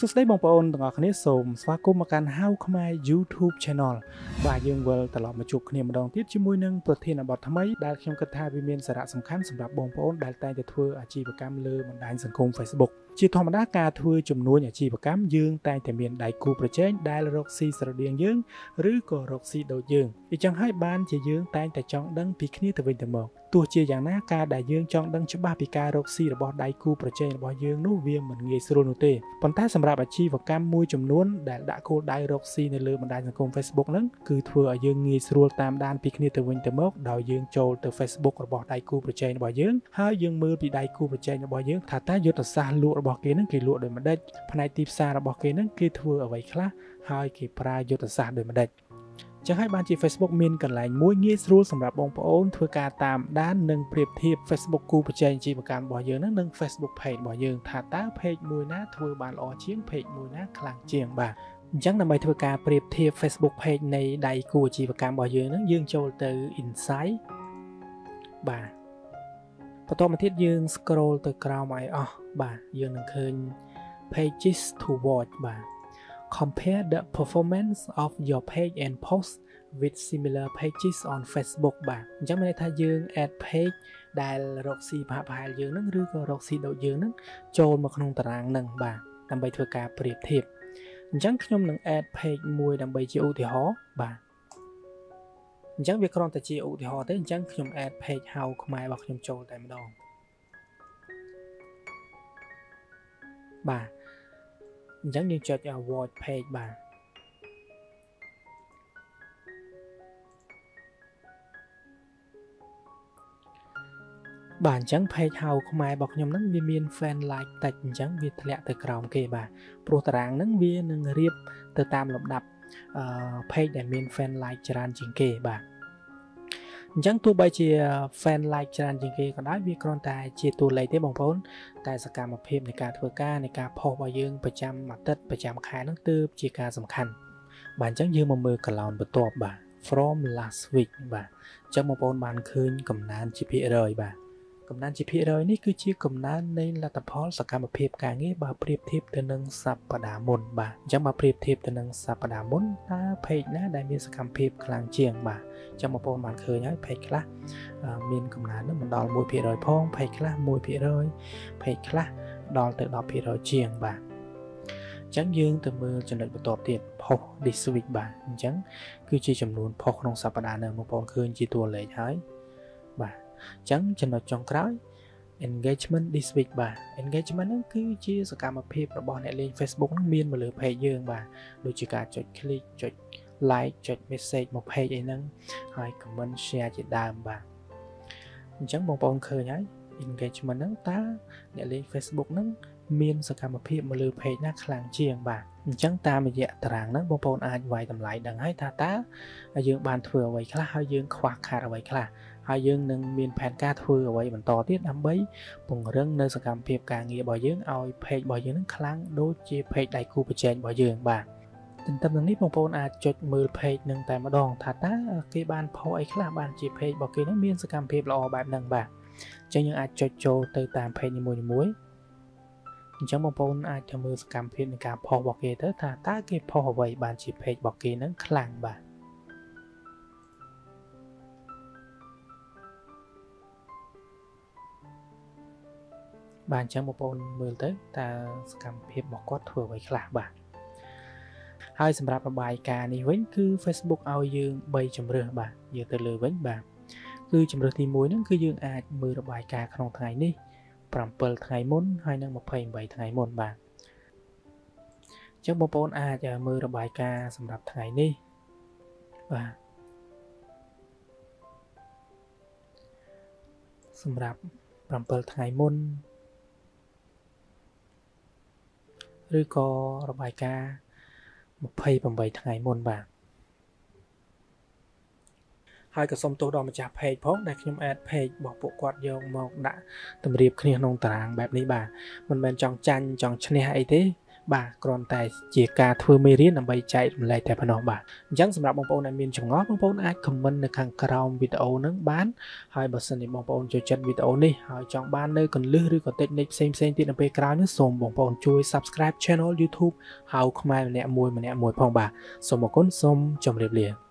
សួស្តីបងប្អូនទាំងអស់គ្នាសូមស្វាគមន៍មកកាន់ How Khmer YouTube Channel បាទយើងវិលត្រឡប់មកជួបគ្នាម្ដងទៀតជាមួយនឹងប្រធានបទថ្មីដែលខ្ញុំគិតថាវាមានសារៈសំខាន់សម្រាប់បងប្អូនដែលតែងតែធ្វើអាជីវកម្មលើបណ្ដាញសង្គម Facebook ជាធម្មតាការធ្វើជំនួញអាជីវកម្មយើងតែងតែមានដៃគូប្រជែងដែលរកស៊ីស្រដៀងយើងឬក៏រកស៊ីដូចយើងអញ្ចឹងហើយបានជាយើងតែងតែចង់ដឹងពីគ្នាទៅវិញទៅមកទោះជាយ៉ាងណាការដែលយើងចង់ដឹងច្បាស់ពីការរកស៊ីរបស់ដៃគូប្រជែងរបស់យើងនោះវាមិនងាយស្រួលនោះទេប៉ុន្តែសម្រាប់អាជីវកម្មមួយចំនួនដែលដាក់គោលដៅរកស៊ីនៅលើបណ្ដាញសង្គម Facebook ហ្នឹងគឺធ្វើឲ្យយើងងាយស្រួលតាមដានពីគ្នាទៅវិញទៅមកដោយយើងចូលទៅ Facebook របស់ដៃគូប្រជែងរបស់យើងហើយយើងមើលពីដៃគូប្រជែងរបស់យើងថាតើយុទ្ធសាស្ត្រលក់របស់គេហ្នឹងគេលក់ដោយម្ដេចផ្នែកទីផ្សាររបស់គេហ្នឹងគេធ្វើអ្វីខ្លះហើយគេប្រើយុទ្ធសាស្ត្រដោយម្ដេចចឹងហើយបានជា Facebook មានកន្លែងមួយងាយស្រួលសម្រាប់បងប្អូនធ្វើការតាមដាននិងប្រៀបធៀប Facebook គូប្រជែងអាជីវកម្មរបស់យើងនឹង Facebook Page របស់យើងថាតើ Page មួយណាធ្វើបានល្អជាង Page មួយណាខ្លាំងជាងបាទអញ្ចឹងដើម្បីធ្វើការប្រៀបធៀប Facebook Page នៃដៃគូអាជីវកម្មរបស់យើងនឹងយើងចូលទៅ Insight បាទបន្តមកទៀតយើង scroll ទៅក្រោមឲ្យអស់បាទយើងនឹងឃើញ Pages to watch បាទ Compare the performance of your page and post with similar pages on Facebook បាទអញ្ចឹងមានន័យថាយើង add page ដែលរកស៊ីប្រហែលយើងនឹងឬក៏រកស៊ីដូចយើងនឹងចូលមកក្នុងតារាងនឹងបាទដើម្បីធ្វើការប្រៀបធៀបអញ្ចឹងខ្ញុំនឹង add page មួយដើម្បីជាឧទាហរណ៍បាទអញ្ចឹងវាគ្រាន់តែជាឧទាហរណ៍ទេអញ្ចឹងខ្ញុំ add page How ខ្មែររបស់ខ្ញុំចូលតែម្ដងបាទអញ្ចឹងយើងចុច watch page បាទបាទអញ្ចឹង page How ខ្មែររបស់ខ្ញុំហ្នឹងវាមាន fan like តិចអញ្ចឹងវាធ្លាក់ទៅក្រោមគេបាទព្រោះតារាងហ្នឹងវានឹងរៀបទៅតាមលំដាប់page ដែលមាន fan like ច្រើនជាងគេបាទអញ្ចឹងទោះបីជា fan like ច្រើនជាងគេក៏ដោយវាគ្រាន់តែជាតួលេខទេបងប្អូនតែសកម្មភាពនៃការធ្វើការនៃការផុសរបស់យើងប្រចាំអាទិត្យប្រចាំខែហ្នឹងទើបជាការសំខាន់បាទអញ្ចឹងយើងមកមើល column បន្ទាប់បាទ from last week បាទអញ្ចឹងបងប្អូនបានឃើញកំណើនជាភាគរយបាទកំណើនជាភាគរយនេះគឺជាកំណើននៃលទ្ធផលសកម្មភាពការងារបើប្រៀបធៀបទៅនឹងសប្តាហ៍មុនបាទអញ្ចឹងបើប្រៀបធៀបទៅនឹងសប្តាហ៍មុនតើ page ណាដែលមានសកម្មភាពខ្លាំងជាងបាទអញ្ចឹងបងប្អូនបានឃើញហើយ page ខ្លះមានកំណើននឹងមិនដល់ 1% ផង page ខ្លះ 1% page ខ្លះដល់ទៅ 10% ជាងបាទអញ្ចឹងយើងទៅមើលចំណុចបន្ទាប់ទៀត post this week បាទអញ្ចឹងគឺជាចំនួន post ក្នុងសប្តាហ៍នេះបងប្អូនឃើញជាតួលេខហើយបាទអញ្ចឹងចំណុចចុងក្រោយ engagement this week បាទ engagement ហ្នឹងគឺជាសកម្មភាពរបស់អ្នកលេង Facebook ហ្នឹងមានមកលើ page យើងបាទដូចជាការចុច click ចុច like ចុច message មក page អីហ្នឹងហើយ comment share ជាដើមបាទអញ្ចឹងបងប្អូនឃើញហើយ engagement ហ្នឹងតើអ្នកលេង Facebook ហ្នឹងមានសកម្មភាពមកលើ page ណាខ្លាំងជាងបាទអញ្ចឹងតាមរយៈតារាងហ្នឹងបងប្អូនអាចវាយតម្លៃដឹងហើយថាតើយើងបានធ្វើអ្វីខ្លះហើយយើងខ្វះខាតអ្វីខ្លះហើយយើងនឹងមានផែនការធ្វើអ្វីបន្តទៀតដើម្បីពង្រឹងនៅសកម្មភាពការងាររបស់យើងឲ្យ page របស់យើងនឹងខ្លាំងដូចជា page ដៃគូប្រជែងរបស់យើងបាទទន្ទឹមនឹងនេះបងប្អូនអាចចុចមើល page នឹងតែម្ដងថាតើគេបានផុសអីខ្លះបានជា page របស់គេនឹងមានសកម្មភាពល្អបែបហ្នឹងបាទអញ្ចឹងយើងអាចចុចចូលទៅតាម page នីមួយៗអញ្ចឹងបងប្អូនអាចទៅមើលសកម្មភាពនៃការផុសរបស់គេទៅថាតើគេផុសអ្វីបានជា page របស់គេនឹងខ្លាំងបាទបាទអញ្ចឹងបងប្អូនមើលទៅតើសកម្មភាពរបស់គាត់ធ្វើអ្វីខ្លះបាទហើយសម្រាប់របាយការណ៍នេះវិញគឺ Facebook ឲ្យយើង3ជម្រើសបាទយើងទៅលើវិញបាទគឺជម្រើសទី1ហ្នឹងគឺយើងអាចមើលរបាយការណ៍ក្នុងថ្ងៃនេះ7ថ្ងៃមុនហើយនិង28ថ្ងៃមុនបាទអញ្ចឹងបងប្អូនអាចមើលរបាយការណ៍សម្រាប់ថ្ងៃនេះបាទសម្រាប់7ថ្ងៃមុនឬក៏របាយការណ៍28ថ្ងៃមុនបាទហើយក៏សូមទោសដល់ម្ចាស់ page ផងដែលខ្ញុំ add page របស់ពួកគាត់យកមកដាក់តម្រៀបគ្នាក្នុងតារាងបែបនេះបាទមិនមែនចង់ចាញ់ចង់ឈ្នះអីទេ បាទគ្រាន់តែជាការធ្វើមេរៀនដើម្បីចែករំលែកតែប៉ុណ្ណោះបាទអញ្ចឹងសម្រាប់បងប្អូនដែលមានចម្ងល់បងប្អូនអាច comment នៅខាងក្រោមវីដេអូហ្នឹងបានហើយបើសិនជាបងប្អូនចូលចិត្តវីដេអូនេះហើយចង់បាននៅកន្លឹះឬក៏ technique ផ្សេងៗទៀតនៅពេលក្រោយនេះសូមបងប្អូនជួយ subscribe channel YouTube ហៅខ្មែរម្នាក់មួយផងបាទសូមអរគុណសូមជម្រាបលា